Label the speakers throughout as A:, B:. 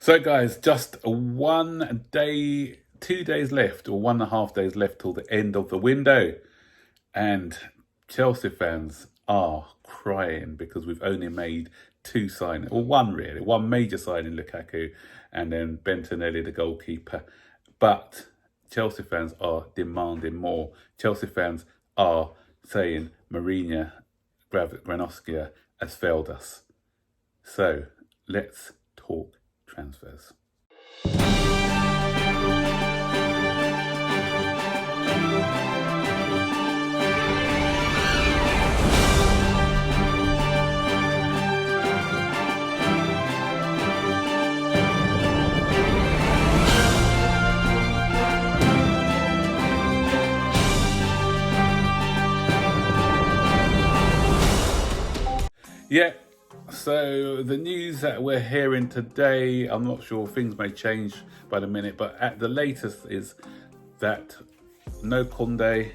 A: So guys, just 1 day, 2 days left, or 1.5 days left till the end of the window. And Chelsea fans are crying because we've only made two signings, or one really, one major signing, Lukaku, and then Bentonelli, the goalkeeper. But Chelsea fans are demanding more. Chelsea fans are saying Mourinho, Granovskaia has failed us. So let's talk transfers. Yeah, so the news that we're hearing today, I'm not sure, things may change by the minute, but at the latest is that no Kounde,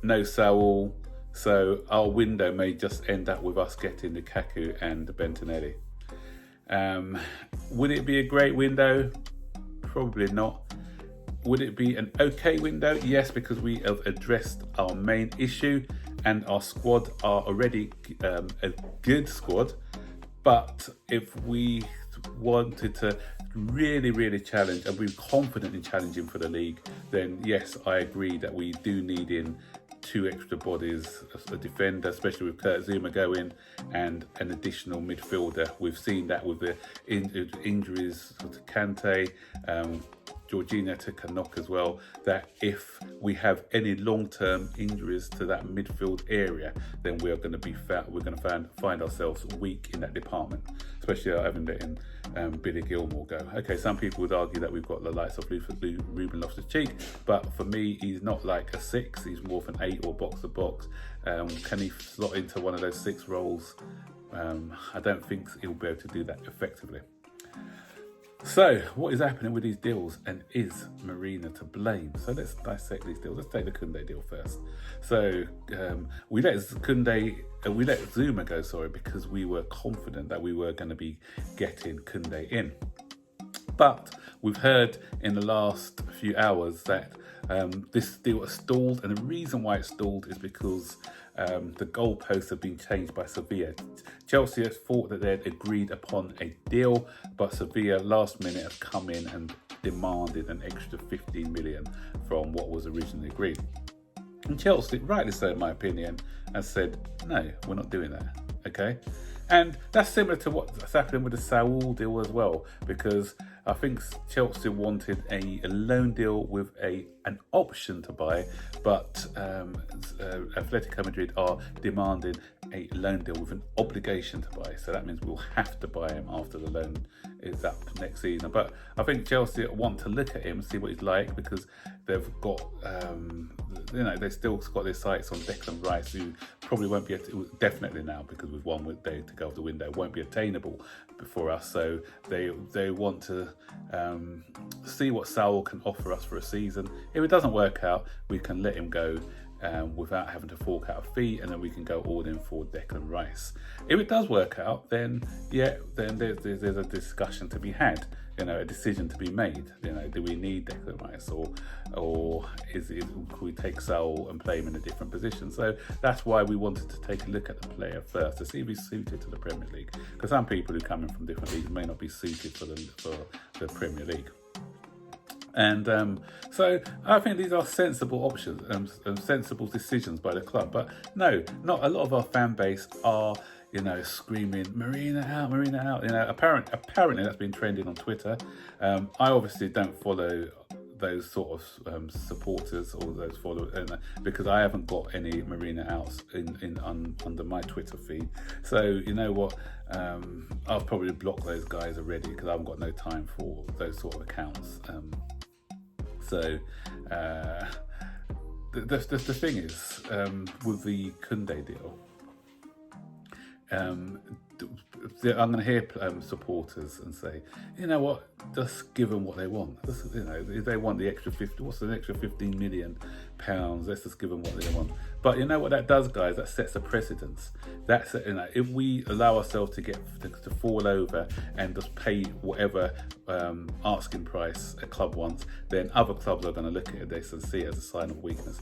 A: no Saul, so our window may just end up with us getting Lukaku and Bentonelli. Would it be a great window? Probably not. Would it be an okay window? Yes, because we have addressed our main issue and our squad are already a good squad. But if we wanted to really challenge and be confident in challenging for the league, then yes, I agree that we do need in two extra bodies, a defender, especially with Kurt Zouma going, and an additional midfielder. We've seen that with the injuries to Kante, Jorginho took a knock as well, that if we have any long-term injuries to that midfield area, then we're going to find ourselves weak in that department, especially having letting Billy Gilmore go. Okay, some people would argue that we've got the likes of Ruben Loftus-Cheek, but for me, he's not like a 6, he's more of an 8 or box-to-box. Can he slot into one of those 6 roles? I don't think he'll be able to do that effectively. So, what is happening with these deals, and is Mourinho to blame? So let's dissect these deals. Let's take the Kounde deal first. So we let Zouma go, because we were confident that we were going to be getting Kounde in. But we've heard in the last few hours that this deal has stalled, and the reason why it stalled is because the goalposts have been changed by Sevilla. Chelsea has thought that they had agreed upon a deal, but Sevilla last minute have come in and demanded an extra 15 million from what was originally agreed. And Chelsea, rightly so in my opinion, has said, no, we're not doing that, okay? And that's similar to what's happening with the Saul deal as well, because I think Chelsea wanted a loan deal with an option to buy, but Atletico Madrid are demanding a loan deal with an obligation to buy. So that means we'll have to buy him after the loan is up next season. But I think Chelsea want to look at him and see what he's like, because they've got, they've still got their sights on Declan Rice, who probably won't be, definitely now, because with 1 day to go of the window, won't be attainable for us. So they want to see what Saul can offer us for a season. If it doesn't work out, we can let him go without having to fork out a fee, and then we can go all in for Declan Rice. If it does work out, then there's a discussion to be had, a decision to be made. Do we need Declan Rice, or could we take Saul and play him in a different position? So that's why we wanted to take a look at the player first to see if he's suited to the Premier League, because some people who come in from different leagues may not be suited for the Premier League. And so I think these are sensible options, sensible decisions by the club. But no, not a lot of our fan base are, screaming Mourinho out. Apparently that's been trending on Twitter. I obviously don't follow those sort of supporters or those followers, because I haven't got any Mourinho outs under my Twitter feed. So you know what, I'll probably block those guys already, because I've got no time for those sort of accounts. So the thing is, with the Kounde deal, I'm going to hear supporters and say, you know what, just give them what they want. Just, you know, if they want the extra 50, what's an extra 15 million pounds? Let's just give them what they want. But you know what that does, guys? That sets a precedence. That's, you know, if we allow ourselves to get to fall over and just pay whatever asking price a club wants, then other clubs are going to look at this and see it as a sign of weakness.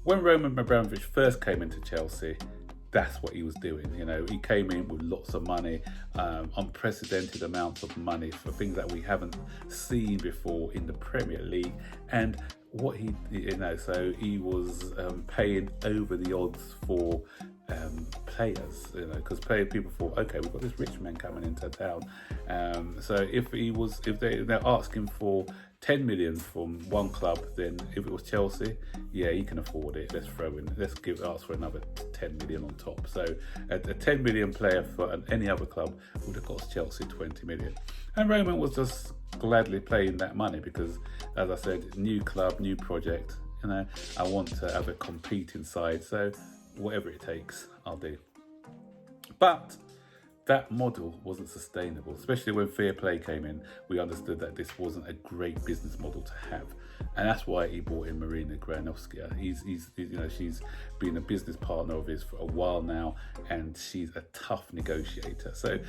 A: When Roman Abramovich first came into Chelsea, that's what he was doing. You know, he came in with lots of money, unprecedented amounts of money for things that we haven't seen before in the Premier League. And what he, you know, so he was paying over the odds for players, you know, because people thought, okay, we've got this rich man coming into town. So if they're asking for 10 million from one club, then if it was Chelsea, yeah, he can afford it. Let's ask for another 10 million on top. So a 10 million player for any other club would have cost Chelsea 20 million. And Roman was just gladly paying that money because, as I said, new club, new project, you know, I want to have a competing side. So whatever it takes, I'll do. But that model wasn't sustainable, especially when fair play came in. We understood that this wasn't a great business model to have, and that's why he brought in Marina Granovskaia. He's you know, she's been a business partner of his for a while now, and she's a tough negotiator. So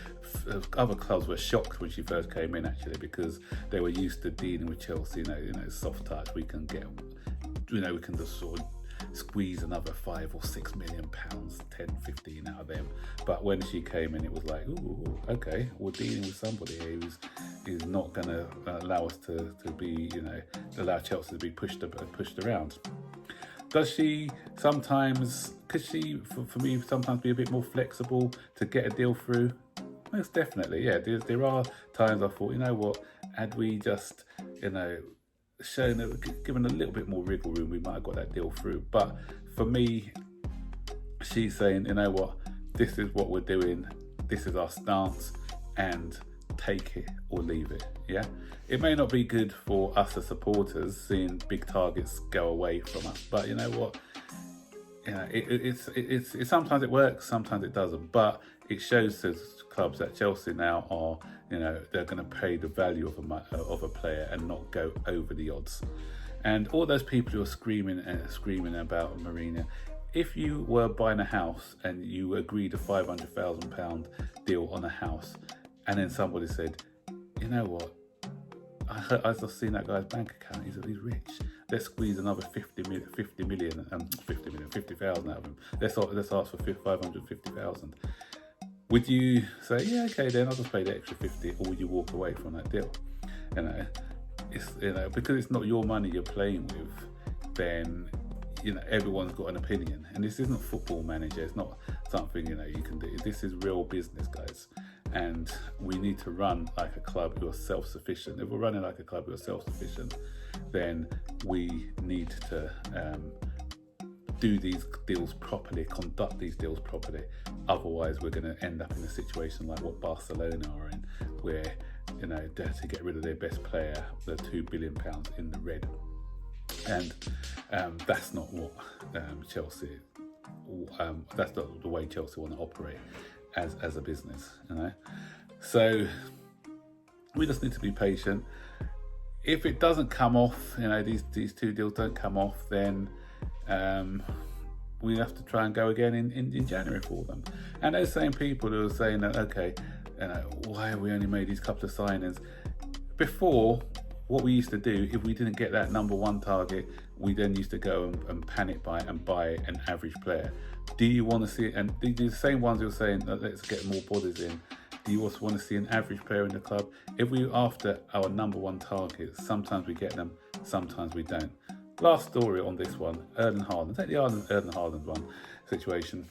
A: other clubs were shocked when she first came in, actually, because they were used to dealing with Chelsea. You know, soft touch. We can get, you know, we can just sort of squeeze another 5 or 6 million pounds, 10, 15 out of them. But when she came in, it was like, ooh, okay, we're dealing with somebody here who's not going to allow us to be, you know, allow Chelsea to be pushed around. Does she sometimes, could she, for me, sometimes be a bit more flexible to get a deal through? Most definitely, yeah. There are times I thought, you know what, had we just, you know, given a little bit more wriggle room, we might have got that deal through. But for me, she's saying, you know what, this is what we're doing, this is our stance, and take it or leave it. Yeah, it may not be good for us as supporters seeing big targets go away from us, but you know what, you know, it's sometimes it works, sometimes it doesn't. But it shows to clubs that Chelsea now are, you know, they're going to pay the value of a player and not go over the odds. And all those people who are screaming about Marina, if you were buying a house and you agreed a £500,000 deal on a house, and then somebody said, you know what, I've just seen that guy's bank account, he's rich, let's squeeze another 50,000 out of him, let's ask for 550,000. Would you say, yeah, okay, then I'll just pay the extra 50, or would you walk away from that deal? You know, it's, you know, because it's not your money you're playing with, then, you know, everyone's got an opinion. And this isn't Football Manager. It's not something, you know, you can do. This is real business, guys. And we need to run like a club who are self-sufficient. If we're running like a club who are self-sufficient, then we need to do these deals properly, conduct these deals properly. Otherwise, we're going to end up in a situation like what Barcelona are in, where, you know, they have to get rid of their best player, the £2 billion in the red. And that's not what Chelsea, that's not the way Chelsea want to operate as a business, you know. So we just need to be patient. If it doesn't come off, you know, these two deals don't come off, then we have to try and go again in January for them. And those same people who are saying that, okay, you know, why have we only made these couple of signings? Before, what we used to do, if we didn't get that number one target, we then used to go and panic buy and buy an average player. Do you want to see, and the same ones who are saying that let's get more bodies in, do you also want to see an average player in the club? If we're after our number one targets, sometimes we get them, sometimes we don't. Last story on this one, Erling Haaland. Take the Erling Haaland one situation.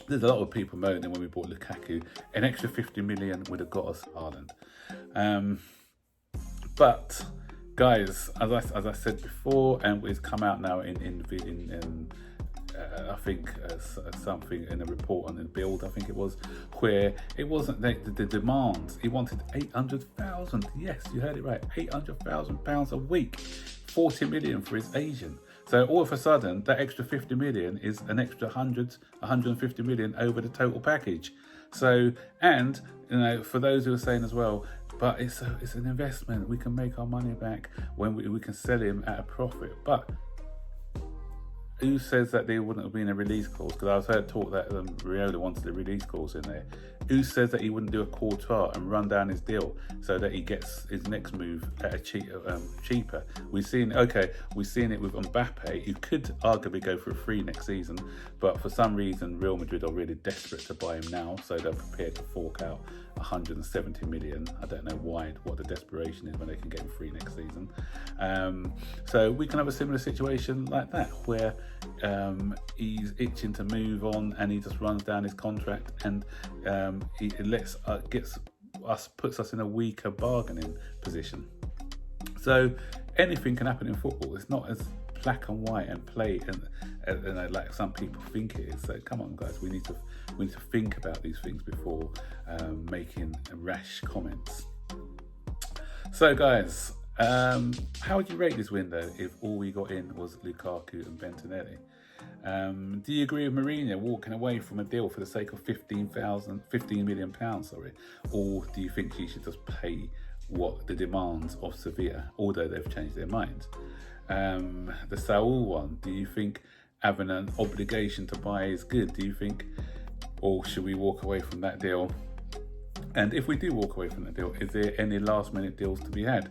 A: There's a lot of people moaning when we bought Lukaku. An extra 50 million would have got us Haaland. But guys, as I said before, and it's come out now in I think something in a report on the Build, I think it was, where it wasn't the demands. He wanted 800,000. Yes, you heard it right. £800,000 a week. 40 million for his agent. So all of a sudden, that extra 50 million is an extra 150 million over the total package. So, and for those who are saying as well, but it's an investment. We can make our money back when we can sell him at a profit. But who says that there wouldn't have been a release clause? Because I've heard talk that Riola wanted a release clause in there. Who says that he wouldn't do a courtois and run down his deal so that he gets his next move at a cheaper? We've seen it with Mbappe, who could arguably go for a free next season, but for some reason Real Madrid are really desperate to buy him now, so they're prepared to fork out 170 million. I don't know what the desperation is when they can get him free next season. So we can have a similar situation like that, where he's itching to move on and he just runs down his contract, and he puts us in a weaker bargaining position. So anything can happen in football. It's not as black and white and play and like some people think it is. So come on, guys, we need to think about these things before making rash comments. So guys, how would you rate this window if all we got in was Lukaku and Bentinelli? Do you agree with Mourinho walking away from a deal for the sake of £15 million, or do you think he should just pay what the demands of Sevilla, although they've changed their minds? The Saul one, do you think having an obligation to buy is good? Do you think, or should we walk away from that deal? And if we do walk away from that deal, is there any last minute deals to be had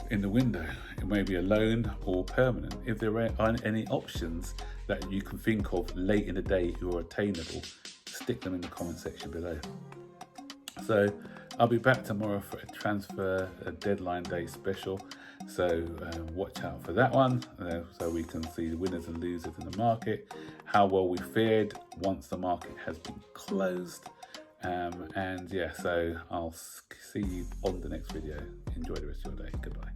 A: in the window? It may be a loan or permanent. If there are any options that you can think of late in the day who are attainable, stick them in the comment section below. So I'll be back tomorrow for a transfer deadline day special. So watch out for that one, so we can see the winners and losers in the market, how well we fared once the market has been closed. And yeah, so I'll see you on the next video. Enjoy the rest of your day. Goodbye.